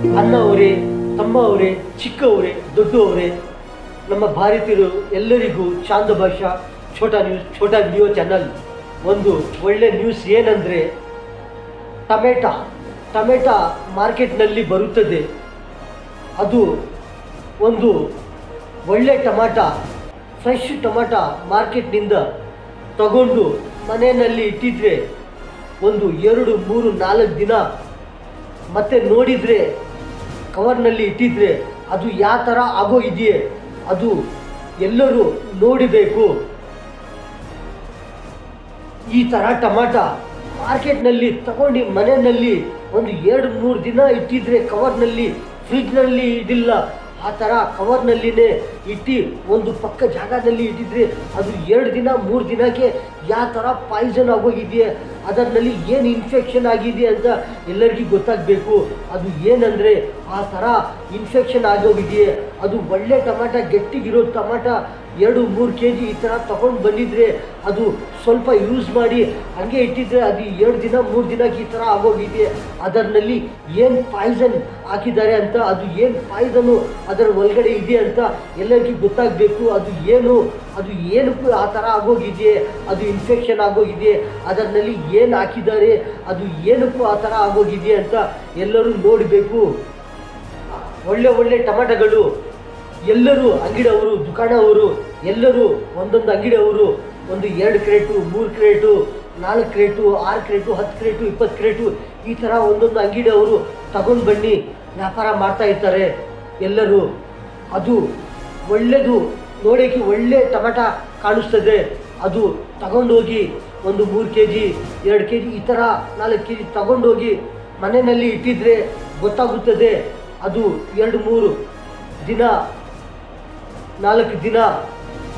ಅಣ್ಣ ಅವರೇ, ತಮ್ಮ ಅವರೇ, ಚಿಕ್ಕವರೇ, ದೊಡ್ಡವರೇ, ನಮ್ಮ ಭಾರತೀಯರು ಎಲ್ಲರಿಗೂ Chand Basha Chhota news, Chhota video channel ಒಂದು ಒಳ್ಳೆ ನ್ಯೂಸ್ ಏನಂದರೆ ಟೊಮೆಟೊ ಮಾರ್ಕೆಟ್ನಲ್ಲಿ ಬರುತ್ತದೆ. ಅದು ಒಂದು ಒಳ್ಳೆ ಫ್ರೆಶ್ ಟೊಮಾಟೊ ಮಾರ್ಕೆಟ್ನಿಂದ ತಗೊಂಡು ಮನೆಯಲ್ಲಿ ಇಟ್ಟಿದ್ರೆ ಒಂದು 2, 3, 4 ದಿನ ಮತ್ತೆ ನೋಡಿದರೆ ಕವರ್ನಲ್ಲಿ ಇಟ್ಟಿದ್ರೆ ಅದು ಯಾವ ಥರ ಆಗೋಗಿದೆಯೇ ಅದು ಎಲ್ಲರೂ ನೋಡಬೇಕು. ಈ ಥರ ಟೊಮಾಟೊ ಮಾರ್ಕೆಟ್ನಲ್ಲಿ ತಗೊಂಡು ಮನೆಯಲ್ಲಿ ಒಂದು 2, 3 ದಿನ ಇಟ್ಟಿದ್ರೆ ಕವರ್ನಲ್ಲಿ, ಫ್ರಿಜ್ನಲ್ಲಿ ಇದಿಲ್ಲ, ಆ ಥರ ಕವರ್ನಲ್ಲಿನೇ ಇಟ್ಟು ಒಂದು ಪಕ್ಕ ಜಾಗದಲ್ಲಿ ಇಟ್ಟಿದ್ರೆ ಅದು 2 ದಿನ 3 ದಿನಕ್ಕೆ ಯಾವ ಥರ ಪಾಯ್ಸನ್ ಆಗೋಗಿದೆಯೇ, ಅದರಲ್ಲಿ ಏನು ಇನ್ಫೆಕ್ಷನ್ ಆಗಿದೆ ಅಂತ ಎಲ್ಲರಿಗೂ ಗೊತ್ತಾಗಬೇಕು. ಅದು ಏನಂದರೆ ಆ ಥರ ಇನ್ಫೆಕ್ಷನ್ ಆಗೋಗಿದೆಯೇ. ಅದು ಒಳ್ಳೆ ಟೊಮಾಟೊ, ಗಟ್ಟಿಗಿರೋ ಟೊಮಾಟೊ 2-3 kg ಈ ಥರ ತೊಗೊಂಡು ಬಂದಿದ್ರೆ ಅದು ಸ್ವಲ್ಪ ಯೂಸ್ ಮಾಡಿ ಹಾಗೆ ಇಟ್ಟಿದ್ರೆ ಅದು 2 ದಿನ 3 ದಿನಕ್ಕೆ ಈ ಥರ ಆಗೋಗಿದೆ. ಅದರಲ್ಲಿ ಏನು ಪಾಯ್ಸನ್ ಹಾಕಿದ್ದಾರೆ ಅಂತ, ಅದು ಏನು ಪಾಯ್ಸನ್ನು ಅದರ ಒಳಗಡೆ ಇದೆ ಅಂತ ಎಲ್ಲರಿಗೂ ಗೊತ್ತಾಗಬೇಕು. ಅದು ಏನಕ್ಕೂ ಆ ಥರ ಆಗೋಗಿದೆಯೇ, ಅದು ಇನ್ಫೆಕ್ಷನ್ ಆಗೋಗಿದೆ, ಅದರಲ್ಲಿ ಏನು ಹಾಕಿದ್ದಾರೆ, ಅದು ಏನಕ್ಕೂ ಆ ಥರ ಆಗೋಗಿದೆ ಅಂತ ಎಲ್ಲರೂ ನೋಡಬೇಕು. ಒಳ್ಳೆ ಟೊಮಾಟೊಗಳು ಎಲ್ಲರೂ ಅಂಗಡಿಯವರು, ದುಕಾನವರು ಎಲ್ಲರೂ ಒಂದೊಂದು ಅಂಗಡಿಯವರು ಒಂದು 2 crate, 3 crate, 4 crate, 6 crate, 10 crate, 20 crate ಈ ಥರ ಒಂದೊಂದು ಅಂಗಡಿಯವರು ತಗೊಂಡು ಬನ್ನಿ ವ್ಯಾಪಾರ ಮಾಡ್ತಾ ಇರ್ತಾರೆ ಎಲ್ಲರೂ. ಅದು ಒಳ್ಳೆಯದು, ನೋಡೋಕ್ಕೆ ಒಳ್ಳೆ ಟೊಮಾಟೊ ಕಾಣಿಸ್ತದೆ. ಅದು ತಗೊಂಡೋಗಿ ಒಂದು 3 kg, 2 kg ಈ ಥರ 4 kg ತಗೊಂಡೋಗಿ ಮನೆಯಲ್ಲಿ ಇಟ್ಟಿದ್ರೆ ಗೊತ್ತಾಗುತ್ತದೆ. ಅದು 2-3 ದಿನ 4 ದಿನ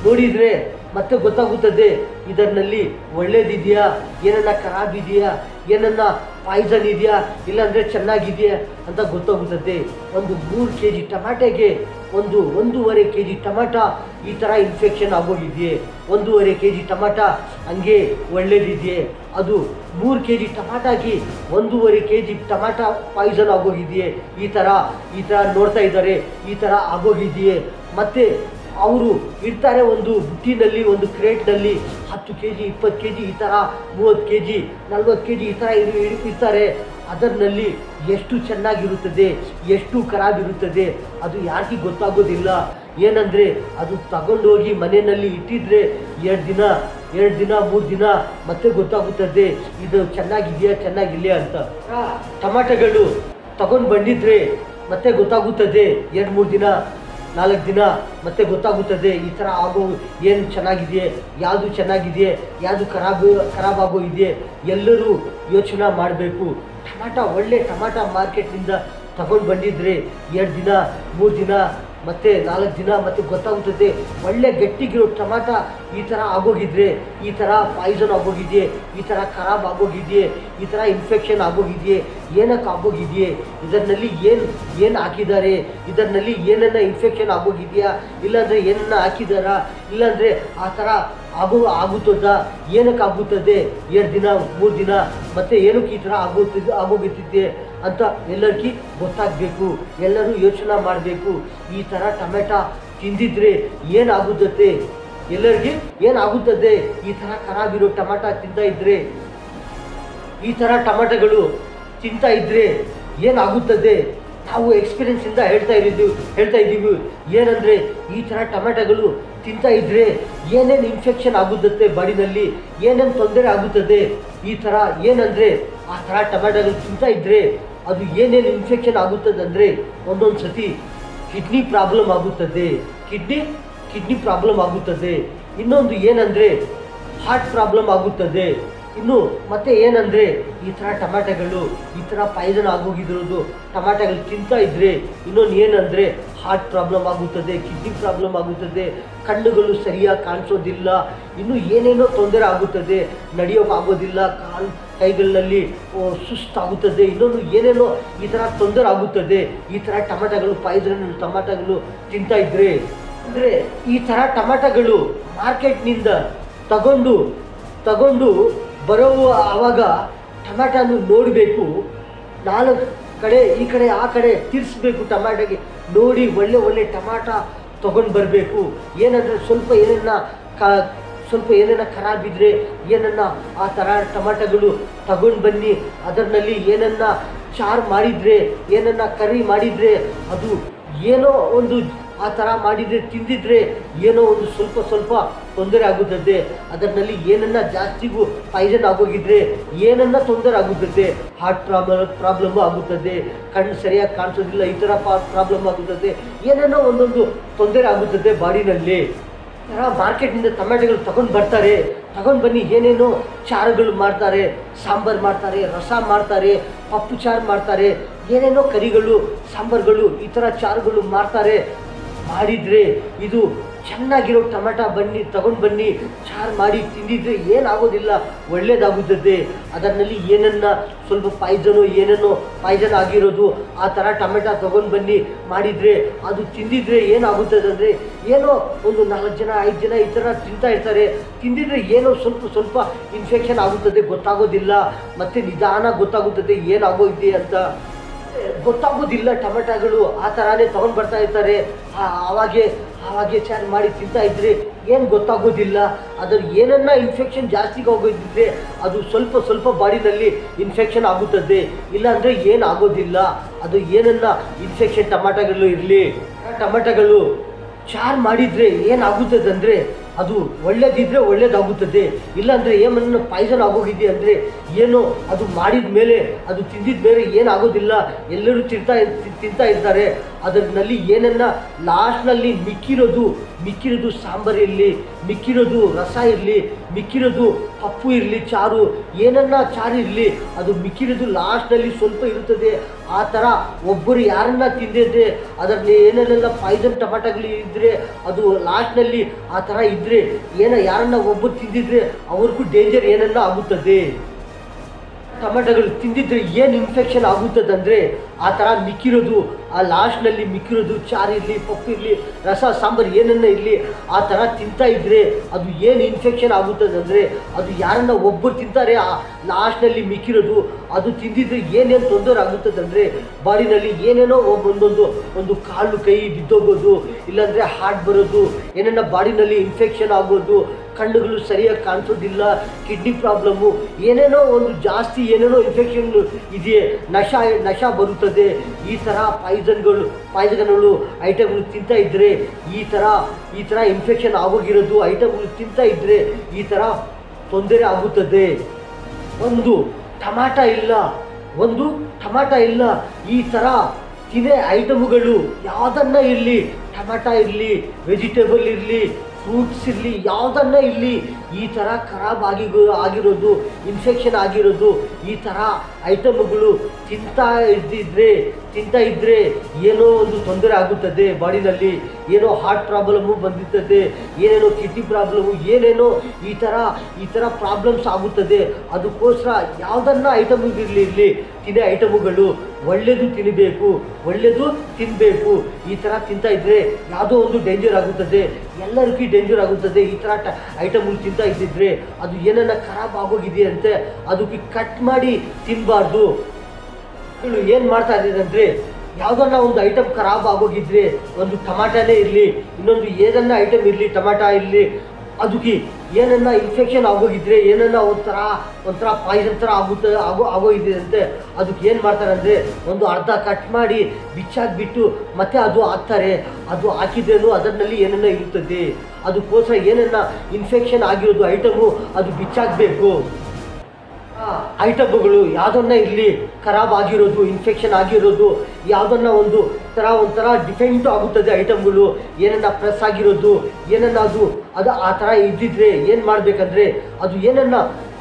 ನೋಡಿದರೆ ಮತ್ತೆ ಗೊತ್ತಾಗುತ್ತದೆ ಇದರಲ್ಲಿ ಒಳ್ಳೇದಿದೆಯಾ, ಏನನ್ನ ಖರಾಬ್ ಇದೆಯಾ, ಏನನ್ನ ಪಾಯ್ಸನ್ ಇದೆಯಾ, ಇಲ್ಲಾಂದರೆ ಚೆನ್ನಾಗಿದೆಯಾ ಅಂತ ಗೊತ್ತಾಗುತ್ತದೆ. ಒಂದು 3 kg ಟೊಮ್ಯಾಟೊಗೆ 1.5 kg ಟೊಮ್ಯಾಟೊ ಈ ಥರ ಇನ್ಫೆಕ್ಷನ್ ಆಗೋಗಿದೆಯೇ, 1.5 kg ಟೊಮ್ಯಾಟೊ ಹಂಗೆ ಒಳ್ಳೇದಿದೆಯೇ. ಅದು 3 kg ಟೊಮ್ಯಾಟೊಗೆ 1.5 kg ಟೊಮ್ಯಾಟೊ ಪಾಯ್ಸನ್ ಆಗೋಗಿದೆಯೇ, ಈ ಥರ ನೋಡ್ತಾ ಇದ್ದಾರೆ, ಈ ಥರ ಆಗೋಗಿದೆಯೇ. ಮತ್ತು ಅವರು ಇರ್ತಾರೆ ಒಂದು ಬುಟ್ಟಿನಲ್ಲಿ, ಒಂದು ಕ್ರೇಟ್ನಲ್ಲಿ 10 kg, 20 kg ಈ ಥರ, 30 kg, 40 kg ಈ ಥರ ಇರ್ತಾರೆ. ಅದರಲ್ಲಿ ಎಷ್ಟು ಚೆನ್ನಾಗಿರುತ್ತದೆ, ಎಷ್ಟು ಖರಾಬ್ ಇರುತ್ತದೆ ಅದು ಯಾರಿಗೂ ಗೊತ್ತಾಗೋದಿಲ್ಲ. ಏನಂದರೆ ಅದು ತಗೊಂಡೋಗಿ ಮನೆಯಲ್ಲಿ ಇಟ್ಟಿದ್ರೆ 2 ದಿನ 3 ದಿನ ಮತ್ತೆ ಗೊತ್ತಾಗುತ್ತದೆ ಇದು ಚೆನ್ನಾಗಿಲ್ಲ ಅಂತ. ಟೊಮಾಟೊಗಳು ತಗೊಂಡು ಬಂದಿದ್ರೆ ಮತ್ತೆ ಗೊತ್ತಾಗುತ್ತದೆ 2-3 ದಿನ 4 ದಿನ ಮತ್ತೆ ಗೊತ್ತಾಗುತ್ತದೆ ಈ ಥರ ಏನು ಚೆನ್ನಾಗಿದೆಯೇ, ಯಾವುದು ಚೆನ್ನಾಗಿದೆಯೇ, ಯಾವುದು ಖರಾಬ್ ಆಗೋಗಿದೆ. ಎಲ್ಲರೂ ಯೋಚನೆ ಮಾಡಬೇಕು. ಒಳ್ಳೆ ಟೊಮಾಟೊ ಮಾರ್ಕೆಟ್ನಿಂದ ತಗೊಂಡು ಬಂದಿದ್ರೆ 2 ದಿನ 3 ದಿನ ಮತ್ತು 4 ದಿನ ಮತ್ತೆ ಗೊತ್ತಾಗುತ್ತದೆ. ಒಳ್ಳೆ ಗಟ್ಟಿಗಿರೋ ಟೊಮಾಟೊ ಈ ಥರ ಆಗೋಗಿದ್ರೆ, ಈ ಥರ ಪಾಯ್ಸನ್ ಆಗೋಗಿದೆಯೇ, ಈ ಥರ ಖರಾಬ್ ಆಗೋಗಿದೆಯೇ, ಈ ಥರ ಇನ್ಫೆಕ್ಷನ್ ಆಗೋಗಿದೆಯೇ, ಏನಕ್ಕೆ ಆಗೋಗಿದೆಯೇ, ಇದರಲ್ಲಿ ಏನು ಹಾಕಿದ್ದಾರೆ, ಇದರಲ್ಲಿ ಏನನ್ನ ಇನ್ಫೆಕ್ಷನ್ ಆಗೋಗಿದೆಯಾ, ಇಲ್ಲಾಂದರೆ ಏನನ್ನ ಹಾಕಿದಾರಾ, ಇಲ್ಲಾಂದರೆ ಆ ಥರ ಆಗುತ್ತದಾ, ಏನಕ್ಕೆ ಆಗುತ್ತದೆ 2 ದಿನ 3 ದಿನ ಮತ್ತು ಏನಕ್ಕೆ ಈ ಥರ ಆಗೋಗುತ್ತಿದೆ ಅಂತ ಎಲ್ಲರಿಗೂ ಗೊತ್ತಾಗಬೇಕು. ಎಲ್ಲರೂ ಯೋಚನೆ ಮಾಡಬೇಕು. ಈ ಥರ ಟೊಮೆಟೊ ತಿಂದಿದ್ರೆ ಏನಾಗುತ್ತದೆ, ಎಲ್ಲರಿಗೂ ಏನಾಗುತ್ತದೆ ಈ ಥರ ಖರಾಬಿರೋ ಟೊಮೆಟೊ ತಿಂತಾ ಇದ್ದರೆ, ಈ ಥರ ಟೊಮೆಟೊಗಳು ತಿಂತಾ ಇದ್ದರೆ ಏನಾಗುತ್ತದೆ. ನಾವು ಎಕ್ಸ್ಪೀರಿಯನ್ಸಿಂದ ಹೇಳ್ತಾ ಇದ್ದೀವಿ ಏನಂದರೆ ಈ ಥರ ಟೊಮೆಟೊಗಳು ತಿಂತಾ ಇದ್ದರೆ ಏನೇನು ಇನ್ಫೆಕ್ಷನ್ ಆಗುತ್ತದೆ, ಬಾಡಿನಲ್ಲಿ ಏನೇನು ತೊಂದರೆ ಆಗುತ್ತದೆ. ಈ ಥರ ಏನಂದರೆ ಆ ಥರ ಟೊಮೆಟೊಗಳು ತಿಂತಾ ಇದ್ದರೆ ಅದು ಏನೇನು ಇನ್ಫೆಕ್ಷನ್ ಆಗುತ್ತದೆ ಅಂದರೆ ಒಂದೊಂದು ಸತಿ ಕಿಡ್ನಿ ಪ್ರಾಬ್ಲಮ್ ಆಗುತ್ತದೆ, ಕಿಡ್ನಿ ಪ್ರಾಬ್ಲಮ್ ಆಗುತ್ತದೆ. ಇನ್ನೊಂದು ಏನಂದರೆ ಹಾರ್ಟ್ ಪ್ರಾಬ್ಲಮ್ ಆಗುತ್ತದೆ. ಇನ್ನು ಮತ್ತೆ ಏನಂದರೆ ಈ ಥರ ಟೊಮ್ಯಾಟೊಗಳು ಈ ಥರ ಪಾಯ್ಸನ್ ಆಗೋಗಿರೋದು ಟೊಮ್ಯಾಟೊಗಳು ತಿಂತಾ ಇದ್ದರೆ ಇನ್ನೊಂದು ಏನಂದರೆ ಹಾರ್ಟ್ ಪ್ರಾಬ್ಲಮ್ ಆಗುತ್ತದೆ, ಕಿಡ್ನಿ ಪ್ರಾಬ್ಲಮ್ ಆಗುತ್ತದೆ, ಕಣ್ಣುಗಳು ಸರಿಯಾಗಿ ಕಾಣಿಸೋದಿಲ್ಲ, ಇನ್ನೂ ಏನೇನೋ ತೊಂದರೆ ಆಗುತ್ತದೆ, ನಡೆಯೋಕ್ಕಾಗೋದಿಲ್ಲ, ಕೈಗಳಲ್ಲಿ ಸುಸ್ತಾಗುತ್ತದೆ, ಇನ್ನೊಂದು ಏನೇನೋ ಈ ಥರ ತೊಂದರೆ ಆಗುತ್ತದೆ. ಈ ಥರ ಟೊಮ್ಯಾಟೊಗಳು ಪಾಯ್ಸನ್ ಟೊಮ್ಯಾಟೊಗಳು ತಿಂತಾ ಇದ್ದರೆ ಅಂದರೆ ಈ ಥರ ಟೊಮ್ಯಾಟೊಗಳು ಮಾರ್ಕೆಟ್ನಿಂದ ತಗೊಂಡು ಬರೋ ಆವಾಗ ಟೊಮ್ಯಾಟೊನು ನೋಡಬೇಕು. 4 ಕಡೆ ಈ ಕಡೆ ಆ ಕಡೆ ತಿರ್ಸ್ಬೇಕು ಟಮಾಟಗೆ. ನೋಡಿ ಒಳ್ಳೆ ಟಮಾಟ ತೊಗೊಂಡು ಬರಬೇಕು. ಏನಂದರೆ ಸ್ವಲ್ಪ ಏನನ್ನ ಖರಾಬಿದ್ರೆ ಏನನ್ನ ಆ ಥರ ಟಮಾಟಗಳು ತಗೊಂಡು ಬನ್ನಿ. ಅದರಲ್ಲಿ ಏನನ್ನ ಚಾರು ಮಾಡಿದರೆ, ಏನನ್ನ ಕರಿ ಮಾಡಿದರೆ, ಅದು ಏನೋ ಒಂದು ಆ ಥರ ಮಾಡಿದರೆ ತಿಂದಿದ್ರೆ ಏನೋ ಒಂದು ಸ್ವಲ್ಪ ತೊಂದರೆ ಆಗುತ್ತದೆ. ಅದರಲ್ಲಿ ಏನನ್ನ ಜಾಸ್ತಿಗೂ ಪಾಯ್ಸನ್ ಆಗೋಗಿದ್ರೆ ಏನನ್ನ ತೊಂದರೆ ಆಗುತ್ತದೆ. ಹಾರ್ಟ್ ಪ್ರಾಬ್ಲಮ್ ಆಗುತ್ತದೆ, ಕಣ್ಣು ಸರಿಯಾಗಿ ಕಾಣಿಸೋದಿಲ್ಲ, ಈ ಥರ ಪ್ರಾಬ್ಲಮ್ ಆಗುತ್ತದೆ. ಏನೇನೋ ಒಂದೊಂದು ತೊಂದರೆ ಆಗುತ್ತದೆ ಬಾಡಿನಲ್ಲಿ. ಮಾರ್ಕೆಟ್ನಿಂದ ಟೊಮೆಟೊಗಳು ತಗೊಂಡು ಬನ್ನಿ. ಏನೇನೋ ಚಾರುಗಳು ಮಾಡ್ತಾರೆ, ಸಾಂಬಾರು ಮಾಡ್ತಾರೆ, ರಸ ಮಾಡ್ತಾರೆ, ಪಪ್ಪು ಚಾರು ಮಾಡ್ತಾರೆ, ಏನೇನೋ ಕರಿಗಳು, ಸಾಂಬಾರುಗಳು, ಈ ಥರ ಚಾರುಗಳು ಮಾಡಿದರೆ ಇದು ಚೆನ್ನಾಗಿರೋ ಟೊಮೆಟೊ ತಗೊಂಡು ಬನ್ನಿ, ಚಾರು ಮಾಡಿ ತಿಂದಿದ್ರೆ ಏನಾಗೋದಿಲ್ಲ, ಒಳ್ಳೆಯದಾಗುತ್ತದೆ. ಅದರಲ್ಲಿ ಏನನ್ನ ಸ್ವಲ್ಪ ಪಾಯ್ಸನ್ ಆಗಿರೋದು ಆ ಥರ ಟೊಮೆಟೊ ತಗೊಂಡು ಬನ್ನಿ ಮಾಡಿದರೆ ಅದು ತಿಂದಿದ್ರೆ ಏನಾಗುತ್ತದೆ ಅಂದರೆ, ಏನೋ ಒಂದು 4 ಜನ 5 ಜನ ಈ ಥರ ತಿಂತಾ ಇರ್ತಾರೆ. ತಿಂದಿದ್ರೆ ಏನೋ ಸ್ವಲ್ಪ ಇನ್ಫೆಕ್ಷನ್ ಆಗುತ್ತದೆ, ಗೊತ್ತಾಗೋದಿಲ್ಲ. ಮತ್ತು ನಿಧಾನ ಗೊತ್ತಾಗುತ್ತದೆ ಏನಾಗೋಗಿದೆ ಅಂತ ಗೊತ್ತಾಗೋದಿಲ್ಲ. ಟೊಮೆಟೊಗಳು ಆ ಥರನೇ ತೊಗೊಂಡು ಬರ್ತಾ ಇರ್ತಾರೆ. ಆವಾಗೆ ಚಾರು ಮಾಡಿ ತಿಂತಾ ಇದ್ರೆ ಏನು ಗೊತ್ತಾಗೋದಿಲ್ಲ. ಅದ್ರ ಏನನ್ನ ಇನ್ಫೆಕ್ಷನ್ ಜಾಸ್ತಿಗೆ ಹೋಗೋದಿದ್ರೆ ಅದು ಸ್ವಲ್ಪ ಬಾಡಿನಲ್ಲಿ ಇನ್ಫೆಕ್ಷನ್ ಆಗುತ್ತದೆ. ಇಲ್ಲಾಂದರೆ ಏನಾಗೋದಿಲ್ಲ. ಅದು ಏನನ್ನ ಇನ್ಫೆಕ್ಷನ್ ಟೊಮೆಟೊಗಳು ಇರಲಿ, ಟೊಮೆಟೊಗಳು ಚಾರು ಮಾಡಿದರೆ ಏನಾಗುತ್ತದೆ ಅಂದರೆ ಅದು ಒಳ್ಳೇದಿದ್ರೆ ಒಳ್ಳೇದಾಗುತ್ತದೆ. ಇಲ್ಲಾಂದರೆ ಏನನ್ನ ಪಾಯ್ಸನ್ ಆಗೋಗಿದೆ ಅಂದರೆ ಏನೋ ಅದು ಮಾಡಿದ ಮೇಲೆ, ಅದು ತಿಂದಿದ ಮೇಲೆ ಏನಾಗೋದಿಲ್ಲ. ಎಲ್ಲರೂ ತಿಂತಾ ಇರ್ತಾರೆ. ಅದರಲ್ಲಿ ಏನನ್ನ ಲಾಸ್ಟ್ನಲ್ಲಿ ಮಿಕ್ಕಿರೋದು ಸಾಂಬಾರು ಇರಲಿ, ಮಿಕ್ಕಿರೋದು ರಸ ಇರಲಿ, ಮಿಕ್ಕಿರೋದು ಪಪ್ಪು ಇರಲಿ, ಚಾರು ಏನನ್ನ ಚಾರು ಇರಲಿ, ಅದು ಮಿಕ್ಕಿರೋದು ಲಾಸ್ಟ್ನಲ್ಲಿ ಸ್ವಲ್ಪ ಇರುತ್ತದೆ. ಆ ಥರ ಒಬ್ಬರು ಯಾರನ್ನ ತಿಂದಿದ್ರೆ ಅದರಲ್ಲಿ ಏನೇನೆಲ್ಲ ಪಾಯ್ಸನ್ ಟೊಮೆಟೊಗಳು ಇದ್ದರೆ ಅದು ಲಾಸ್ಟ್ನಲ್ಲಿ ಆ ಥರ ಇದ್ದರೆ ಯಾರನ್ನ ಒಬ್ಬರು ತಿಂದಿದ್ರೆ ಅವ್ರಿಗೂ ಡೇಂಜರ್ ಏನನ್ನ ಆಗುತ್ತದೆ. ಟೊಮೆಟೊಗಳು ತಿಂದಿದ್ರೆ ಏನು ಇನ್ಫೆಕ್ಷನ್ ಆಗುತ್ತದಂದರೆ ಆ ಥರ ಮಿಕ್ಕಿರೋದು, ಆ ಲಾಸ್ಟ್ನಲ್ಲಿ ಮಿಕ್ಕಿರೋದು ಚಾರು ಇರಲಿ, ಪಪ್ಪು ಇರಲಿ, ರಸ ಸಾಂಬಾರು ಏನನ್ನ ಇರಲಿ, ಆ ಥರ ತಿಂತಾ ಇದ್ದರೆ ಅದು ಏನು ಇನ್ಫೆಕ್ಷನ್ ಆಗುತ್ತದಂದರೆ ಅದು ಯಾರನ್ನ ಒಬ್ಬರು ತಿಂತಾರೆ, ಆ ಲಾಸ್ಟ್ನಲ್ಲಿ ಮಿಕ್ಕಿರೋದು ಅದು ತಿಂದಿದ್ರೆ ಏನೇನು ತೊಂದರೆ ಆಗುತ್ತದಂದರೆ ಬಾಡಿನಲ್ಲಿ ಏನೇನೋ ಒಂದು ಕಾಲು ಕೈ ಬಿದ್ದೋಗೋದು, ಇಲ್ಲಾಂದರೆ ಹಾರ್ಟ್ ಬರೋದು, ಏನನ್ನ ಬಾಡಿನಲ್ಲಿ ಇನ್ಫೆಕ್ಷನ್ ಆಗೋದು, ಕಣ್ಣುಗಳು ಸರಿಯಾಗಿ ಕಾಣಿಸೋದಿಲ್ಲ, ಕಿಡ್ನಿ ಪ್ರಾಬ್ಲಮ್ಮು, ಏನೇನೋ ಒಂದು ಜಾಸ್ತಿ ಏನೇನೋ ಇನ್ಫೆಕ್ಷನ್ ಇದೆಯೇ, ನಶ ಬರುತ್ತದೆ. ಈ ಥರ ಪಾಯ್ಸನ್ಗಳು ಐಟಮ್ಗಳು ತಿಂತಾ ಇದ್ದರೆ ಈ ಥರ ಇನ್ಫೆಕ್ಷನ್ ಆಗೋಗಿರೋದು ಐಟಮ್ಗಳು ತಿಂತಾ ಇದ್ದರೆ ಈ ಥರ ತೊಂದರೆ ಆಗುತ್ತದೆ. ಒಂದು ಟಮಾಟ ಇಲ್ಲ, ಈ ಥರ ತಿನ್ನೇ ಐಟಮ್ಗಳು ಯಾವುದನ್ನ ಇರಲಿ, ಟಮಾಟ ಇರಲಿ, ವೆಜಿಟೇಬಲ್ ಇರಲಿ, ಫ್ರೂಟ್ಸ್ ಇರಲಿ, ಯಾವುದನ್ನ ಇರಲಿ, ಈ ಥರ ಖರಾಬ್ ಆಗಿರೋದು, ಇನ್ಫೆಕ್ಷನ್ ಆಗಿರೋದು, ಈ ಥರ ಐಟಮ್ಗಳು ತಿಂತಾ ಇದ್ದರೆ ಏನೋ ಒಂದು ತೊಂದರೆ ಆಗುತ್ತದೆ ಬಾಡಿನಲ್ಲಿ. ಏನೋ ಹಾರ್ಟ್ ಪ್ರಾಬ್ಲಮ್ಮು ಬಂದಿರ್ತದೆ, ಏನೇನೋ ಕಿಡ್ನಿ ಪ್ರಾಬ್ಲಮ್ಮು, ಏನೇನೋ ಈ ಥರ ಪ್ರಾಬ್ಲಮ್ಸ್ ಆಗುತ್ತದೆ. ಅದಕ್ಕೋಸ್ಕರ ಯಾವುದನ್ನ ಐಟಮ್ಗಳಿರಲಿ ತಿನ್ನೇ ಐಟಮ್ಗಳು ಒಳ್ಳೆಯದು ತಿನ್ನಬೇಕು. ಈ ಥರ ತಿಂತಾ ಇದ್ದರೆ ಯಾವುದೋ ಒಂದು ಡೇಂಜರ್ ಆಗುತ್ತದೆ, ಎಲ್ಲರಿಗೂ ಡೇಂಜರ್ ಆಗುತ್ತದೆ. ಈ ಥರ ಐಟಮ್ಗಳು ತಿಂತಾ ಇದ್ದಿದ್ರೆ ಅದು ಏನನ್ನ ಖರಾಬ್ ಆಗೋಗಿದೆ ಅಂತೆ ಅದಕ್ಕೆ ಕಟ್ ಮಾಡಿ ತಿನ್ನಬಾರ್ದು. ಏನು ಮಾಡ್ತಾ ಇದ್ದಾರೆ ಅಂದರೆ ಯಾವುದನ್ನ ಒಂದು ಐಟಮ್ ಖರಾಬ್ ಆಗೋಗಿದ್ರೆ, ಒಂದು ಟಮಾಟನೇ ಇರಲಿ, ಇನ್ನೊಂದು ಏನನ್ನ ಐಟಮ್ ಇರಲಿ, ಟಮಾಟ ಇರಲಿ, ಅದಕ್ಕೆ ಏನನ್ನ ಇನ್ಫೆಕ್ಷನ್ ಆಗೋಗಿದ್ರೆ, ಏನನ್ನ ಒಂಥರ ಪಾಯ್ಸನ್ ಥರ ಆಗೋಗಿದೆ ಅಂತೆ ಅದಕ್ಕೆ ಏನು ಮಾಡ್ತಾರೆ ಅಂದರೆ ಒಂದು ಅರ್ಧ ಕಟ್ ಮಾಡಿ ಬಿಚ್ಚಾಕ್ಬಿಟ್ಟು ಮತ್ತೆ ಅದು ಹಾಕ್ತಾರೆ. ಅದು ಹಾಕಿದ್ರೇನು ಅದರಲ್ಲಿ ಏನನ್ನ ಇರುತ್ತದೆ. ಅದಕ್ಕೋಸ್ಕರ ಏನನ್ನ ಇನ್ಫೆಕ್ಷನ್ ಆಗಿರೋದು ಐಟಮು ಅದು ಬಿಚ್ಚಾಕಬೇಕು. ಐಟಮ್ಗಳು ಯಾವುದನ್ನ ಇರಲಿ ಖರಾಬ್ ಆಗಿರೋದು, ಇನ್ಫೆಕ್ಷನ್ ಆಗಿರೋದು, ಯಾವುದನ್ನ ಒಂಥರ ಡಿಫೆಂಟ್ ಆಗುತ್ತದೆ ಐಟಮ್ಗಳು, ಏನನ್ನ ಪ್ರೆಸ್ ಆಗಿರೋದು, ಏನನ್ನ ಅದು ಆ ಥರ ಇದ್ದಿದ್ರೆ ಏನು ಮಾಡಬೇಕಂದ್ರೆ ಅದು ಏನನ್ನ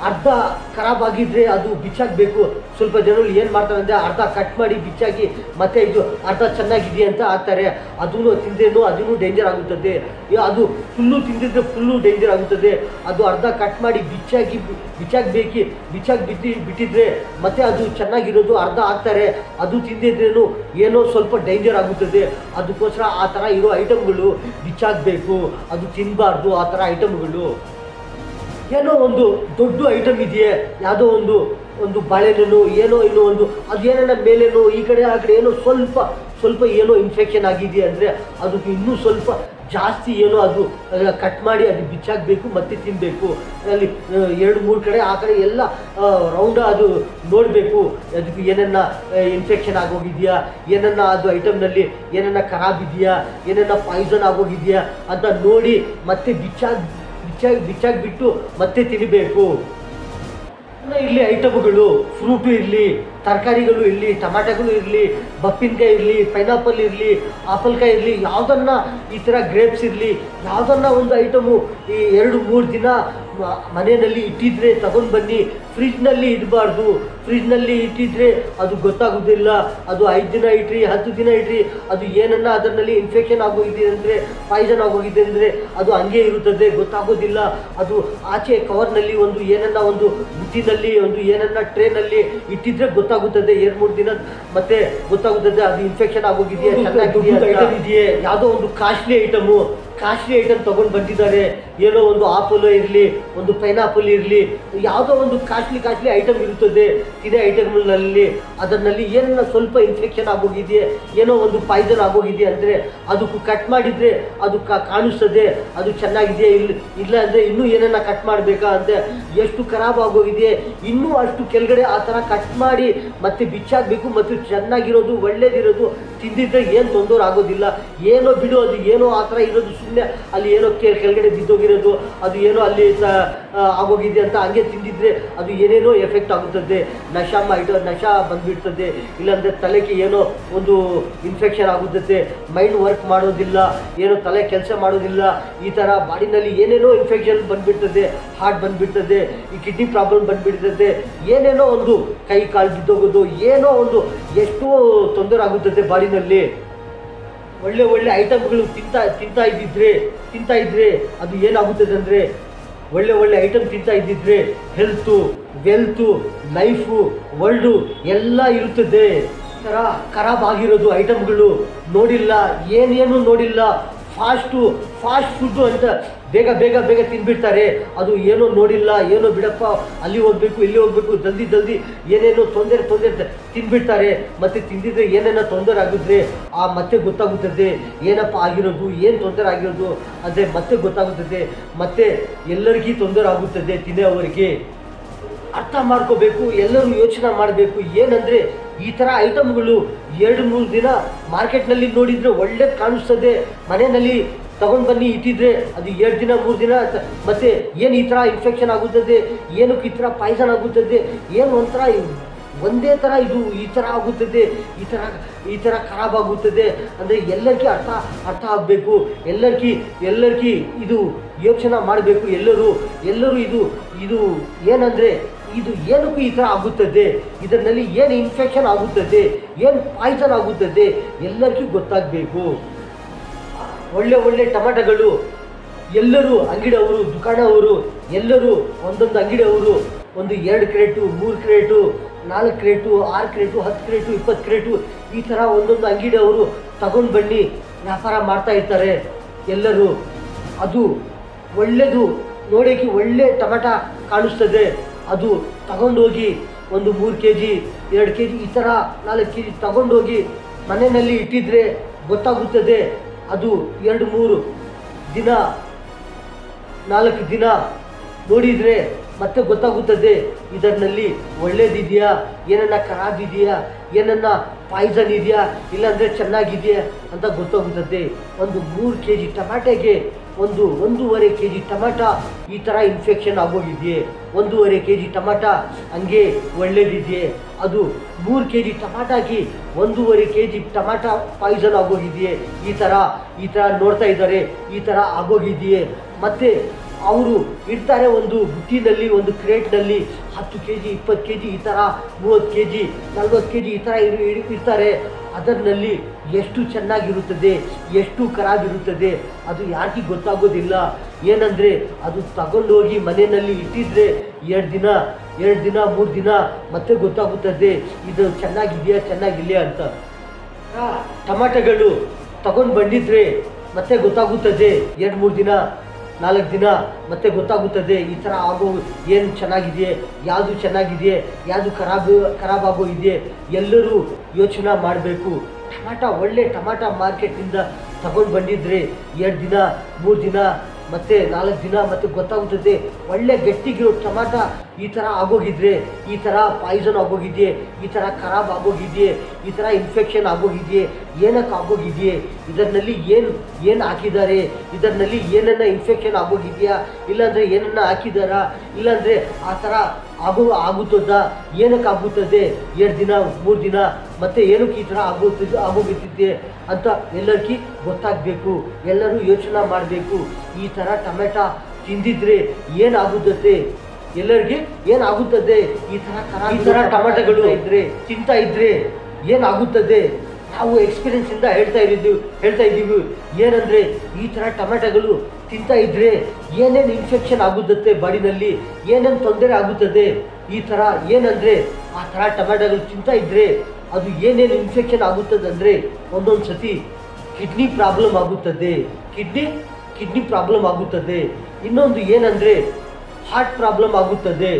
ಅರ್ಧ ಖರಾಬ್ ಆಗಿದ್ರೆ ಅದು ಬಿಚ್ಚಾಕಬೇಕು. ಸ್ವಲ್ಪ ಜನರು ಏನು ಮಾಡ್ತಾರೆ ಅಂದರೆ ಅರ್ಧ ಕಟ್ ಮಾಡಿ ಬಿಚ್ಚಾಕಿ ಮತ್ತೆ ಇದು ಅರ್ಧ ಚೆನ್ನಾಗಿದೆ ಅಂತ ಹಾಕ್ತಾರೆ. ಅದನ್ನು ತಿಂದ್ರೇನು ಅದೂ ಡೇಂಜರ್ ಆಗುತ್ತದೆ. ಅದು ಫುಲ್ಲು ತಿಂದಿದ್ರೆ ಫುಲ್ಲು ಡೇಂಜರ್ ಆಗುತ್ತದೆ. ಅದು ಅರ್ಧ ಕಟ್ ಮಾಡಿ ಬಿಟ್ಟಿದ್ರೆ ಮತ್ತೆ ಅದು ಚೆನ್ನಾಗಿರೋದು ಅರ್ಧ ಹಾಕ್ತಾರೆ. ಅದು ತಿಂದಿದ್ರೇನು ಏನೋ ಸ್ವಲ್ಪ ಡೇಂಜರ್ ಆಗುತ್ತದೆ. ಅದಕ್ಕೋಸ್ಕರ ಆ ಥರ ಇರೋ ಐಟಮ್ಗಳು ಬಿಚ್ಚಾಕಬೇಕು, ಅದು ತಿನ್ನಬಾರ್ದು. ಆ ಥರ ಐಟಮ್ಗಳು ಏನೋ ಒಂದು ದೊಡ್ಡ ಐಟಮ್ ಇದೆಯೇ, ಯಾವುದೋ ಒಂದು ಒಂದು ಬಾಳೆಹಣ್ಣು ಏನೋ ಇನ್ನೂ ಒಂದು ಅದೇನ ಮೇಲೇನೋ ಈ ಕಡೆ ಆ ಕಡೆ ಏನೋ ಸ್ವಲ್ಪ ಏನೋ ಇನ್ಫೆಕ್ಷನ್ ಆಗಿದೆಯಾ ಅಂದರೆ ಅದಕ್ಕೆ ಇನ್ನೂ ಸ್ವಲ್ಪ ಜಾಸ್ತಿ ಏನೋ ಅದು ಕಟ್ ಮಾಡಿ ಅದು ಬಿಚ್ಚಾಕಬೇಕು ಮತ್ತೆ ತಿನ್ನಬೇಕು. ಅಲ್ಲಿ 2-3 ಕಡೆ ಆ ಕಡೆ ಎಲ್ಲ ರೌಂಡ ಅದು ನೋಡಬೇಕು, ಅದಕ್ಕೆ ಏನನ್ನ ಇನ್ಫೆಕ್ಷನ್ ಆಗೋಗಿದೆಯಾ, ಏನನ್ನ ಅದು ಐಟಮ್ನಲ್ಲಿ ಏನನ್ನ ಖರಾಬ್ ಇದೆಯಾ, ಏನನ್ನ ಪಾಯ್ಸನ್ ಆಗೋಗಿದೆಯಾ ಅಂತ ನೋಡಿ ಮತ್ತೆ ಬಿಚ್ಚಾಕ್ಬಿಟ್ಟು ಮತ್ತೆ ತಿನ್ನಬೇಕು. ಇಲ್ಲಿ ಐಟಮ್ಗಳು ಫ್ರೂಟು ಇರಲಿ, ತರಕಾರಿಗಳು ಇರಲಿ, ಟಮಾಟಗಳು ಇರಲಿ, ಬಪ್ಪಿನಕಾಯಿ ಇರಲಿ, ಪೈನಾಪಲ್ ಇರಲಿ, ಆಪಲ್ಕಾಯಿ ಇರಲಿ, ಯಾವುದನ್ನ ಈ ಥರ ಗ್ರೇಪ್ಸ್ ಇರಲಿ, ಯಾವುದನ್ನ ಒಂದು ಐಟಮು ಈ 2-3 ದಿನ ಮನೆಯಲ್ಲಿ ಇಟ್ಟಿದ್ರೆ ತಗೊಂಡು ಬನ್ನಿ. ಫ್ರಿಜ್ನಲ್ಲಿ ಇಡಬಾರ್ದು. ಫ್ರಿಜ್ನಲ್ಲಿ ಇಟ್ಟಿದ್ರೆ ಅದು ಗೊತ್ತಾಗೋದಿಲ್ಲ. ಅದು 5 ದಿನ ಇಟ್ರಿ, 10 ದಿನ ಇಟ್ರಿ, ಅದು ಏನನ್ನ ಅದರಲ್ಲಿ ಇನ್ಫೆಕ್ಷನ್ ಆಗೋಗಿದೆ ಅಂದರೆ, ಪಾಯ್ಸನ್ ಆಗೋಗಿದೆ ಅಂದರೆ ಅದು ಹಂಗೆ ಇರುತ್ತದೆ, ಗೊತ್ತಾಗೋದಿಲ್ಲ. ಅದು ಆಚೆ ಕವರ್ನಲ್ಲಿ ಒಂದು ಏನನ್ನ ಒಂದು ಬುಟ್ಟಿನಲ್ಲಿ ಒಂದು ಏನನ್ನ ಟ್ರೇನಲ್ಲಿ ಇಟ್ಟಿದ್ರೆ ಗೊತ್ತಾಗುತ್ತದೆ. 2-3 ದಿನ ಮತ್ತೆ ಗೊತ್ತಾಗುತ್ತದೆ ಅದು ಇನ್ಫೆಕ್ಷನ್ ಆಗೋಗಿದೆಯಾ, ಚೆನ್ನಾಗಿದೆಯೇ. ಯಾವುದೋ ಒಂದು ಕಾಸ್ಟ್ಲಿ ಐಟಮ್ ತೊಗೊಂಡು ಬಂದಿದ್ದಾರೆ. ಏನೋ ಒಂದು ಆಪಲ್ ಇರಲಿ, ಒಂದು ಪೈನಾಪಲ್ ಇರಲಿ, ಯಾವುದೋ ಒಂದು ಕಾಸ್ಟ್ಲಿ ಐಟಮ್ ಇರುತ್ತದೆ. ತಿನ್ನೇ ಐಟಮ್ನಲ್ಲಿ ಅದರಲ್ಲಿ ಏನನ್ನ ಸ್ವಲ್ಪ ಇನ್ಫೆಕ್ಷನ್ ಆಗೋಗಿದೆಯೇ, ಏನೋ ಒಂದು ಪಾಯ್ಸನ್ ಆಗೋಗಿದೆ ಅಂದರೆ ಅದಕ್ಕೂ ಕಟ್ ಮಾಡಿದರೆ ಅದು ಕಾಣಿಸ್ತದೆ ಅದು ಚೆನ್ನಾಗಿದೆ. ಇಲ್ಲ ಅಂದರೆ ಇನ್ನೂ ಏನನ್ನ ಕಟ್ ಮಾಡಬೇಕಾ ಅಂತ ಎಷ್ಟು ಖರಾಬ್ ಆಗೋಗಿದೆ ಇನ್ನೂ ಅಷ್ಟು ಕೆಳಗಡೆ ಆ ಥರ ಕಟ್ ಮಾಡಿ ಮತ್ತೆ ಬಿಚ್ಚಾಕಬೇಕು. ಮತ್ತು ಚೆನ್ನಾಗಿರೋದು ಒಳ್ಳೇದಿರೋದು ತಿಂದಿದ್ರೆ ಏನು ತೊಂದರೆ ಆಗೋದಿಲ್ಲ. ಏನೋ ಬಿಡು, ಅದು ಏನೋ ಆ ಥರ ಇರೋದು ಸುಮ್ಮನೆ ಅಲ್ಲಿ ಏನೋ ಕೆಳಗಡೆ ಬಿದ್ದೋಗಿರೋದು, ಅದು ಏನೋ ಅಲ್ಲಿ ಆಗೋಗಿದೆ ಅಂತ ಹಂಗೆ ತಿಂದಿದ್ರೆ ಅದು ಏನೇನೋ ಎಫೆಕ್ಟ್ ಆಗುತ್ತದೆ. ನಶ ಬಂದುಬಿಡ್ತದೆ. ಇಲ್ಲಾಂದರೆ ತಲೆಗೆ ಏನೋ ಒಂದು ಇನ್ಫೆಕ್ಷನ್ ಆಗುತ್ತದೆ, ಮೈಂಡ್ ವರ್ಕ್ ಮಾಡೋದಿಲ್ಲ, ಏನೋ ತಲೆ ಕೆಲಸ ಮಾಡೋದಿಲ್ಲ, ಈ ಥರ ಬಾಡಿನಲ್ಲಿ ಏನೇನೋ ಇನ್ಫೆಕ್ಷನ್ ಬಂದುಬಿಡ್ತದೆ, ಹಾರ್ಟ್ ಬಂದುಬಿಡ್ತದೆ, ಈ ಕಿಡ್ನಿ ಪ್ರಾಬ್ಲಮ್ ಬಂದುಬಿಡ್ತದೆ, ಏನೇನೋ ಒಂದು ಕೈ ಕಾಲು ಬಿದ್ದೋಗೋದು, ಏನೋ ಒಂದು ಎಷ್ಟೋ ತೊಂದರೆ ಆಗುತ್ತದೆ ಬಾಡಿನಲ್ಲಿ. ಒಳ್ಳೆ ಐಟಮ್ಗಳು ತಿಂತಾ ಇದ್ದಿದ್ರೆ ಅದು ಏನಾಗುತ್ತದೆ ಅಂದರೆ, ಒಳ್ಳೆ ಐಟಮ್ ತಿಂತಾ ಇದ್ದಿದ್ರೆ ಹೆಲ್ತು, ವೆಲ್ತು, ಲೈಫು, ವರ್ಲ್ಡು ಎಲ್ಲ ಇರುತ್ತದೆ. ಥರ ಖರಾಬ್ ಆಗಿರೋದು ಐಟಮ್ಗಳು ನೋಡಿಲ್ಲ, ಏನೇನು ನೋಡಿಲ್ಲ, ಫಾಸ್ಟ್ ಫುಡ್ಡು ಅಂತ ಬೇಗ ತಿಂದ್ಬಿಡ್ತಾರೆ. ಅದು ಏನೋ ನೋಡಿಲ್ಲ, ಏನೋ ಬಿಡಪ್ಪ ಅಲ್ಲಿ ಹೋಗ್ಬೇಕು ಇಲ್ಲಿ ಹೋಗ್ಬೇಕು ಜಲ್ದಿ ಏನೇನೋ ತೊಂದರೆ ತಿಂದ್ಬಿಡ್ತಾರೆ. ಮತ್ತು ತಿಂದಿದ್ರೆ ಏನೇನೋ ತೊಂದರೆ ಆಗಿದ್ರೆ ಮತ್ತೆ ಗೊತ್ತಾಗುತ್ತದೆ ಏನಪ್ಪ ಆಗಿರೋದು, ಏನು ತೊಂದರೆ ಆಗಿರೋದು ಅಂದರೆ ಮತ್ತೆ ಗೊತ್ತಾಗುತ್ತದೆ. ಮತ್ತೆ ಎಲ್ಲರಿಗೂ ತೊಂದರೆ ಆಗುತ್ತದೆ. ತಿನ್ನೋವರಿಗೆ ಅರ್ಥ ಮಾಡ್ಕೋಬೇಕು, ಎಲ್ಲರೂ ಯೋಚನೆ ಮಾಡಬೇಕು. ಏನಂದರೆ ಈ ಥರ ಐಟಮ್ಗಳು 2-3 ದಿನ ಮಾರ್ಕೆಟ್ನಲ್ಲಿ ನೋಡಿದರೆ ಒಳ್ಳೇದು ಕಾಣಿಸ್ತದೆ, ಮನೆಯಲ್ಲಿ ತಗೊಂಡು ಬನ್ನಿ ಇಟ್ಟಿದ್ರೆ ಅದು 2 ದಿನ 3 ದಿನ ಮತ್ತೆ ಏನು ಈ ಥರ ಇನ್ಫೆಕ್ಷನ್ ಆಗುತ್ತದೆ, ಏನಕ್ಕೆ ಈ ಥರ ಪಾಯ್ಸನ್ ಆಗುತ್ತದೆ, ಏನು ಒಂದೇ ಥರ ಇದು ಈ ಥರ ಆಗುತ್ತದೆ, ಈ ಥರ ಖರಾಬ್ ಆಗುತ್ತದೆ ಅಂದರೆ ಎಲ್ಲರಿಗೂ ಅರ್ಥ ಆಗಬೇಕು. ಎಲ್ಲರಿಗೂ ಇದು ಯೋಚನೆ ಮಾಡಬೇಕು. ಎಲ್ಲರೂ ಇದು ಏನಂದರೆ ಇದು ಏನಕ್ಕೂ ಈ ಥರ ಆಗುತ್ತದೆ, ಇದರಲ್ಲಿ ಏನು ಇನ್ಫೆಕ್ಷನ್ ಆಗುತ್ತದೆ, ಏನು ಪಾಯ್ಸನ್ ಆಗುತ್ತದೆ ಎಲ್ಲರಿಗೂ ಗೊತ್ತಾಗಬೇಕು. ಒಳ್ಳೆ ಟೊಮೆಟೊಗಳು ಎಲ್ಲರೂ ಅಂಗಡಿಯವರು, ದುಕಾನವರು ಎಲ್ಲರೂ ಒಂದೊಂದು ಅಂಗಡಿಯವರು ಒಂದು 2 crate, 3 crate, 4 crate, 6 crate, 10 crate, 20 crate ಈ ಥರ ಒಂದೊಂದು ಅಂಗಡಿಯವರು ತಗೊಂಡು ಬನ್ನಿ ವ್ಯಾಪಾರ ಮಾಡ್ತಾ ಇರ್ತಾರೆ ಎಲ್ಲರೂ. ಅದು ಒಳ್ಳೆಯದು, ನೋಡೋಕ್ಕೆ ಒಳ್ಳೆ ಟೊಮೆಟೊ ಕಾಣಿಸ್ತದೆ. ಅದು ತಗೊಂಡೋಗಿ ಒಂದು 3 kg 2 kg ಈ ಥರ 4 kg ತಗೊಂಡೋಗಿ ಮನೆಯಲ್ಲಿ ಇಟ್ಟಿದ್ರೆ ಗೊತ್ತಾಗುತ್ತದೆ. ಅದು 2-3 ದಿನ 4 ದಿನ ನೋಡಿದರೆ ಮತ್ತೆ ಗೊತ್ತಾಗುತ್ತದೆ ಇದರಲ್ಲಿ ಒಳ್ಳೇದಿದೆಯಾ, ಏನನ್ನ ಖರಾಬ್ ಇದೆಯಾ, ಏನನ್ನ ಪಾಯ್ಸನ್ ಇದೆಯಾ, ಇಲ್ಲಾಂದರೆ ಚೆನ್ನಾಗಿದೆಯಾ ಅಂತ ಗೊತ್ತಾಗುತ್ತದೆ. ಒಂದು 3 kg ಟೊಮ್ಯಾಟೋಗೆ 1.5 kg ಟೊಮ್ಯಾಟೊ ಈ ಥರ ಇನ್ಫೆಕ್ಷನ್ ಆಗೋಗಿದೆಯೇ, 1.5 kg ಟೊಮ್ಯಾಟೊ ಹಂಗೆ ಒಳ್ಳೇದಿದೆಯೇ, ಅದು 3 kg ಟೊಮ್ಯಾಟೋಗೆ 1.5 kg ಟೊಮ್ಯಾಟೊ ಪಾಯ್ಸನ್ ಆಗೋಗಿದೆಯೇ, ಈ ಥರ ನೋಡ್ತಾ ಇದ್ದಾರೆ, ಈ ಥರ ಆಗೋಗಿದೆಯೇ. ಮತ್ತು ಅವರು ಇಡ್ತಾರೆ ಒಂದು ಬುಟ್ಟಿನಲ್ಲಿ, ಒಂದು ಕ್ರೇಟ್ನಲ್ಲಿ 10 kg 20 kg ಈ ಥರ 30 kg 40 kg ಈ ಥರ ಇಡ್ತಾರೆ. ಅದರಲ್ಲಿ ಎಷ್ಟು ಚೆನ್ನಾಗಿರುತ್ತದೆ, ಎಷ್ಟು ಖರಾಬ್ ಇರುತ್ತದೆ ಅದು ಯಾರಿಗೂ ಗೊತ್ತಾಗೋದಿಲ್ಲ. ಏನಂದರೆ ಅದು ತಗೊಂಡೋಗಿ ಮನೆಯಲ್ಲಿ ಇಟ್ಟಿದ್ರೆ 2 ದಿನ 3 ದಿನ ಮತ್ತೆ ಗೊತ್ತಾಗುತ್ತದೆ ಇದು ಚೆನ್ನಾಗಿಲ್ಲ ಅಂತ. ಟೊಮೆಟೊಗಳು ತಗೊಂಡು ಬಂದಿದ್ರೆ ಮತ್ತೆ ಗೊತ್ತಾಗುತ್ತದೆ 2-3 ದಿನ. 4 ದಿನ ಮತ್ತೆ ಗೊತ್ತಾಗುತ್ತದೆ ಈ ಥರ ಆಗೋ ಏನು ಚೆನ್ನಾಗಿದೆಯೇ, ಯಾವುದು ಚೆನ್ನಾಗಿದೆಯೇ, ಯಾವುದು ಖರಾಬ್ ಆಗೋಗಿದೆಯೇ. ಎಲ್ಲರೂ ಯೋಚನೆ ಮಾಡಬೇಕು. ಒಳ್ಳೆ ಟಮಾಟ ಮಾರ್ಕೆಟ್ನಿಂದ ತಗೊಂಡು ಬಂದಿದ್ರೆ 2 ದಿನ 3 ದಿನ ಮತ್ತು 4 ದಿನ ಮತ್ತು ಗೊತ್ತಾಗುತ್ತದೆ. ಒಳ್ಳೆ ಗಟ್ಟಿಗಿರೋ ಟಮಾಟ ಈ ಥರ ಆಗೋಗಿದ್ರೆ, ಈ ಥರ ಪಾಯ್ಸನ್ ಆಗೋಗಿದೆಯೇ, ಈ ಥರ ಖರಾಬ್ ಆಗೋಗಿದೆಯೇ, ಈ ಥರ ಇನ್ಫೆಕ್ಷನ್ ಆಗೋಗಿದೆಯೇ, ಏನಕ್ಕೆ ಆಗೋಗಿದೆಯೇ, ಇದರಲ್ಲಿ ಏನು ಹಾಕಿದ್ದಾರೆ, ಇದರಲ್ಲಿ ಏನನ್ನ ಇನ್ಫೆಕ್ಷನ್ ಆಗೋಗಿದೆಯಾ, ಇಲ್ಲಾಂದರೆ ಏನನ್ನ ಹಾಕಿದಾರಾ, ಇಲ್ಲಾಂದರೆ ಆ ಥರ ಆಗುತ್ತದ, ಏನಕ್ಕೆ ಆಗುತ್ತದೆ 2 ದಿನ 3 ದಿನ ಮತ್ತು ಏನಕ್ಕೆ ಈ ಥರ ಆಗೋಗುತ್ತಿದೆ ಅಂತ ಎಲ್ಲರಿಗೂ ಗೊತ್ತಾಗಬೇಕು. ಎಲ್ಲರೂ ಯೋಚನೆ ಮಾಡಬೇಕು. ಈ ಥರ ಟೊಮೆಟ ತಿಂದಿದ್ರೆ ಏನಾಗುತ್ತದೆ, ಎಲ್ಲರಿಗೆ ಏನಾಗುತ್ತದೆ, ಈ ಥರ ಟೊಮೆಟೊಗಳು ತಿಂತಾ ಇದ್ರೆ ಏನಾಗುತ್ತದೆ. ನಾವು ಎಕ್ಸ್ಪೀರಿಯನ್ಸಿಂದ ಹೇಳ್ತಾ ಇದ್ದೀವಿ ಏನಂದರೆ ಈ ಥರ ಟೊಮೆಟೊಗಳು ತಿಂತಾ ಇದ್ದರೆ ಏನೇನು ಇನ್ಫೆಕ್ಷನ್ ಆಗುತ್ತದೆ ಬಾಡಿನಲ್ಲಿ, ಏನೇನು ತೊಂದರೆ ಆಗುತ್ತದೆ. ಈ ಥರ ಏನಂದರೆ ಆ ಥರ ಟೊಮೆಟೊಗಳು ತಿಂತಾ ಇದ್ದರೆ ಅದು ಏನೇನು ಇನ್ಫೆಕ್ಷನ್ ಆಗುತ್ತದೆ ಅಂದರೆ ಒಂದೊಂದು ಸತಿ ಕಿಡ್ನಿ ಪ್ರಾಬ್ಲಮ್ ಆಗುತ್ತದೆ, ಕಿಡ್ನಿ ಪ್ರಾಬ್ಲಮ್ ಆಗುತ್ತದೆ. ಇನ್ನೊಂದು ಏನಂದರೆ ಹಾರ್ಟ್ ಪ್ರಾಬ್ಲಮ್ ಆಗುತ್ತದೆ.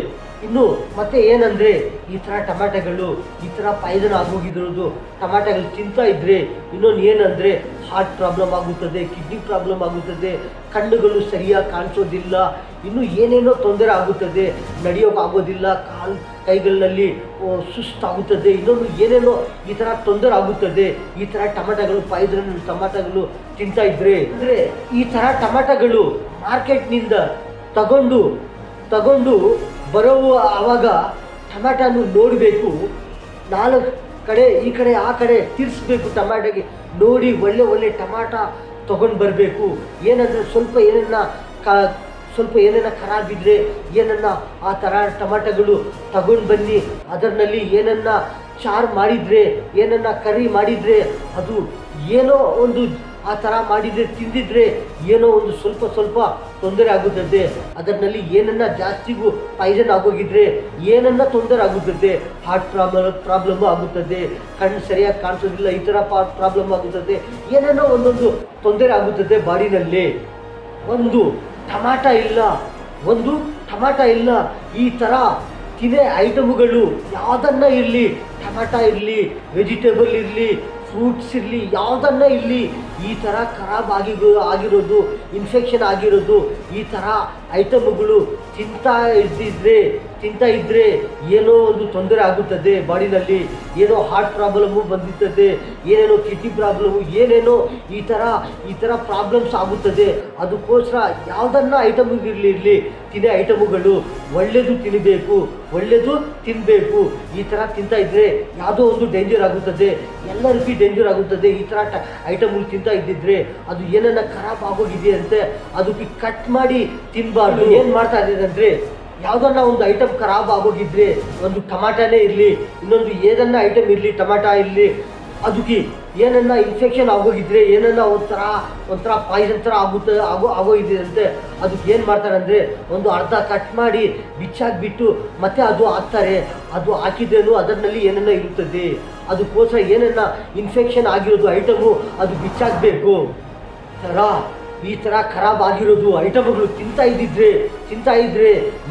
ಇನ್ನು ಮತ್ತೆ ಏನಂದರೆ ಈ ಥರ ಟೊಮೆಟೊಗಳು ಈ ಥರ ಪಾಯ್ಸನ್ ಆಗೋಗಿರೋದು ಟೊಮೆಟೊಗಳು ತಿಂತಾ ಇದ್ದರೆ ಇನ್ನೊಂದು ಏನಂದರೆ ಹಾರ್ಟ್ ಪ್ರಾಬ್ಲಮ್ ಆಗುತ್ತದೆ, ಕಿಡ್ನಿ ಪ್ರಾಬ್ಲಮ್ ಆಗುತ್ತದೆ, ಕಣ್ಣುಗಳು ಸರಿಯಾಗಿ ಕಾಣಿಸೋದಿಲ್ಲ, ಇನ್ನು ಏನೇನೋ ತೊಂದರೆ ಆಗುತ್ತದೆ, ನಡೆಯೋಕೆ ಆಗೋದಿಲ್ಲ, ಕೈಗಳಲ್ಲಿ ಸುಸ್ತಾಗುತ್ತದೆ, ಇನ್ನೊಂದು ಏನೇನೋ ಈ ಥರ ತೊಂದರೆ ಆಗುತ್ತದೆ. ಈ ಥರ ಟೊಮೆಟೊಗಳು ಪಾಯ್ಸನ್ ಟೊಮೆಟೊಗಳು ತಿಂತಾ ಇದ್ದರೆ ಅಂದರೆ ಈ ಥರ ಟೊಮೆಟೊಗಳು ಮಾರ್ಕೆಟ್ನಿಂದ ತಗೊಂಡು ಬರುವ ಆವಾಗ ಟೊಮೆಟೊನು ನೋಡಬೇಕು. 4 ಕಡೆ ಈ ಕಡೆ ಆ ಕಡೆ ತಿರ್ಸ್ಬೇಕು. ಟೊಮೆಟೊಗೆ ನೋಡಿ ಒಳ್ಳೆ ಟೊಮಾಟ ತೊಗೊಂಡು ಬರಬೇಕು. ಏನಂದರೆ ಸ್ವಲ್ಪ ಏನನ್ನ ಖರಾಬಿದ್ರೆ ಏನನ್ನ ಆ ಥರ ಟೊಮೆಟೊಗಳು ತಗೊಂಡು ಬನ್ನಿ. ಅದರಲ್ಲಿ ಏನನ್ನ ಚಾರು ಮಾಡಿದರೆ, ಏನನ್ನ ಕರಿ ಮಾಡಿದರೆ, ಅದು ಏನೋ ಒಂದು ಆ ಥರ ಮಾಡಿದರೆ ತಿಂದಿದ್ರೆ ಏನೋ ಒಂದು ಸ್ವಲ್ಪ ತೊಂದರೆ ಆಗುತ್ತದೆ. ಅದರಲ್ಲಿ ಏನನ್ನ ಜಾಸ್ತಿಗೂ ಪಾಯ್ಸನ್ ಆಗೋಗಿದ್ರೆ ಏನನ್ನ ತೊಂದರೆ ಆಗುತ್ತದೆ, ಹಾರ್ಟ್ ಪ್ರಾಬ್ಲಮ್ ಆಗುತ್ತದೆ, ಕಣ್ಣು ಸರಿಯಾಗಿ ಕಾಣಿಸೋದಿಲ್ಲ, ಈ ಥರ ಪ್ರಾಬ್ಲಮ್ ಆಗುತ್ತದೆ, ಏನೇನೋ ಒಂದೊಂದು ತೊಂದರೆ ಆಗುತ್ತದೆ ಬಾಡಿನಲ್ಲಿ. ಒಂದು ಟಮಾಟ ಇಲ್ಲ ಈ ಥರ ತಿನ್ನೇ ಐಟಮ್ಗಳು ಯಾವುದನ್ನ ಇರಲಿ, ಟಮಾಟ ಇರಲಿ, ವೆಜಿಟೇಬಲ್ ಇರಲಿ, ಫ್ರೂಟ್ಸ್ ಇರಲಿ, ಯಾವುದನ್ನ ಇರಲಿ, ಈ ಥರ ಖರಾಬ್ ಆಗಿರೋದು ಇನ್ಫೆಕ್ಷನ್ ಆಗಿರೋದು ಈ ಥರ ಐಟಮ್ಗಳು ತಿಂತಾ ಇದ್ದರೆ ಏನೋ ಒಂದು ತೊಂದರೆ ಆಗುತ್ತದೆ ಬಾಡಿನಲ್ಲಿ. ಏನೋ ಹಾರ್ಟ್ ಪ್ರಾಬ್ಲಮ್ಮು ಬಂದಿರ್ತದೆ, ಏನೇನೋ ಕಿಡ್ನಿ ಪ್ರಾಬ್ಲಮ್ಮು, ಏನೇನೋ ಈ ಥರ ಪ್ರಾಬ್ಲಮ್ಸ್ ಆಗುತ್ತದೆ. ಅದಕ್ಕೋಸ್ಕರ ಯಾವುದನ್ನ ಐಟಮ್ಗಿರಲಿ ತಿನ್ನೇ ಐಟಮ್ಗಳು ಒಳ್ಳೆಯದು ತಿನ್ನಬೇಕು. ಈ ಥರ ತಿಂತಾ ಇದ್ದರೆ ಯಾವುದೋ ಒಂದು ಡೇಂಜರ್ ಆಗುತ್ತದೆ, ಎಲ್ಲರಿಗೂ ಡೇಂಜರ್ ಆಗುತ್ತದೆ. ಈ ಥರ ಐಟಮ್ಗಳು ತಿಂತಾ ಇದ್ದಿದ್ರೆ ಅದು ಏನನ್ನ ಖರಾಬ್ ಆಗೋಗಿದೆ ಅಂತೆ ಅದಕ್ಕೆ ಕಟ್ ಮಾಡಿ ತಿನ್ನಬಾರ್ದು. ಏನು ಮಾಡ್ತಾ ಇದ್ದಾರೆ ಅಂದರೆ ಯಾವುದನ್ನ ಒಂದು ಐಟಮ್ ಖರಾಬ್ ಆಗೋಗಿದ್ರೆ, ಒಂದು ಟಮಾಟನೇ ಇರಲಿ, ಇನ್ನೊಂದು ಏದನ್ನ ಐಟಮ್ ಇರಲಿ, ಟಮಾಟ ಇರಲಿ, ಅದಕ್ಕೆ ಏನನ್ನ ಇನ್ಫೆಕ್ಷನ್ ಆಗೋಗಿದ್ರೆ, ಏನನ್ನ ಒಂಥರ ಪಾಯ್ಸನ್ ಥರ ಆಗೋಗಿದೆ ಅಂತೆ ಅದಕ್ಕೆ ಏನು ಮಾಡ್ತಾರೆ ಅಂದರೆ ಒಂದು ಅರ್ಧ ಕಟ್ ಮಾಡಿ ಬಿಚ್ಚಾಕ್ಬಿಟ್ಟು ಮತ್ತೆ ಅದು ಹಾಕ್ತಾರೆ. ಅದು ಹಾಕಿದ್ರೇನು ಅದರಲ್ಲಿ ಏನನ್ನ ಇರುತ್ತದೆ. ಅದಕ್ಕೋಸ್ಕರ ಏನನ್ನ ಇನ್ಫೆಕ್ಷನ್ ಆಗಿರೋದು ಐಟಮು ಅದು ಬಿಚ್ಚಾಕಬೇಕು. ಈ ಥರ ಖರಾಬ್ ಆಗಿರೋದು ಐಟಮ್ಗಳು ತಿಂತಾ ಇದ್ದರೆ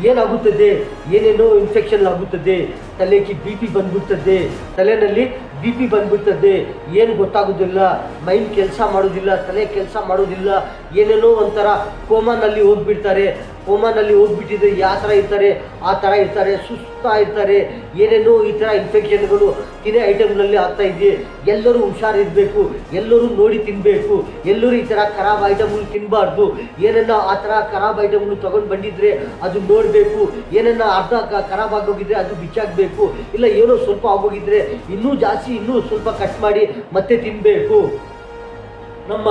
ಏನಾಗುತ್ತದೆ, ಏನೇನೋ ಇನ್ಫೆಕ್ಷನ್ ಆಗುತ್ತದೆ, ತಲೆಗೆ BP ಬಂದ್ಬಿಡ್ತದೆ, ತಲೆಯಲ್ಲಿ BP ಬಂದ್ಬಿಡ್ತದೆ, ಏನು ಗೊತ್ತಾಗೋದಿಲ್ಲ, ಮೈಂಡ್ ಕೆಲಸ ಮಾಡೋದಿಲ್ಲ, ತಲೆ ಕೆಲಸ ಮಾಡೋದಿಲ್ಲ, ಏನೇನೋ ಒಂಥರ ಕೋಮಾನಲ್ಲಿ ಹೋಗ್ಬಿಟ್ಟಿದ್ರೆ ಯಾವ ಥರ ಇರ್ತಾರೆ ಆ ಥರ ಇರ್ತಾರೆ, ಸುಸ್ತಾ ಇರ್ತಾರೆ, ಏನೇನೋ ಈ ಥರ ಇನ್ಫೆಕ್ಷನ್ಗಳು ತಿನ್ನೇ ಐಟಮ್ಗಳಲ್ಲಿ ಆಗ್ತಾ ಇದೆ. ಎಲ್ಲರೂ ಹುಷಾರಿರಬೇಕು, ಎಲ್ಲರೂ ನೋಡಿ ತಿನ್ನಬೇಕು, ಎಲ್ಲರೂ ಈ ಥರ ಖರಾಬ್ ಐಟಮ್ಗಳು ತಿನ್ನಬಾರ್ದು. ಏನನ್ನ ಆ ಥರ ಖರಾಬ್ ಐಟಮ್ಗಳು ತೊಗೊಂಡು ಬಂದಿದ್ರೆ ಅದು ನೋಡಬೇಕು. ಏನನ್ನ ಅರ್ಧ ಖರಾಬ್ ಆಗೋಗಿದ್ರೆ ಅದು ಬಿಚ್ಚಾಕಬೇಕು, ಇಲ್ಲ ಏನೋ ಸ್ವಲ್ಪ ಆಗೋಗಿದ್ರೆ ಇನ್ನೂ ಸ್ವಲ್ಪ ಕಟ್ ಮಾಡಿ ಮತ್ತೆ ತಿನ್ನಬೇಕು. ನಮ್ಮ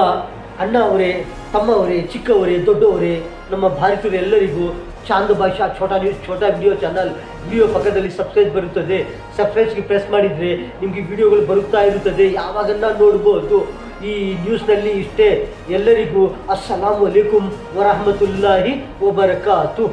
ಅಣ್ಣ ಅವರೇ, ತಮ್ಮ ಅವರೇ, ಚಿಕ್ಕವರೇ, ದೊಡ್ಡವರೇ, ನಮ್ಮ ಭಾರತೀಯರು ಎಲ್ಲರಿಗೂ Chand Basha Chhota news Chhota video channel video ಪಕ್ಕದಲ್ಲಿ ಸಬ್ಸ್ಕ್ರೈಬ್ ಬರುತ್ತದೆ. ಸಬ್ಸ್ಕ್ರೈಬ್ಗೆ ಪ್ರೆಸ್ ಮಾಡಿದರೆ ನಿಮಗೆ ವಿಡಿಯೋಗಳು ಬರುತ್ತಾ ಇರುತ್ತದೆ, ಯಾವಾಗನ್ನ ನೋಡ್ಬೋದು. ಈ ನ್ಯೂಸ್ನಲ್ಲಿ ಇಷ್ಟೇ. ಎಲ್ಲರಿಗೂ ಅಸ್ಸಲಾಮು ಅಲೈಕುಂ ವರಹಮತುಲ್ಲಾಹಿ ವಬರಕಾತು.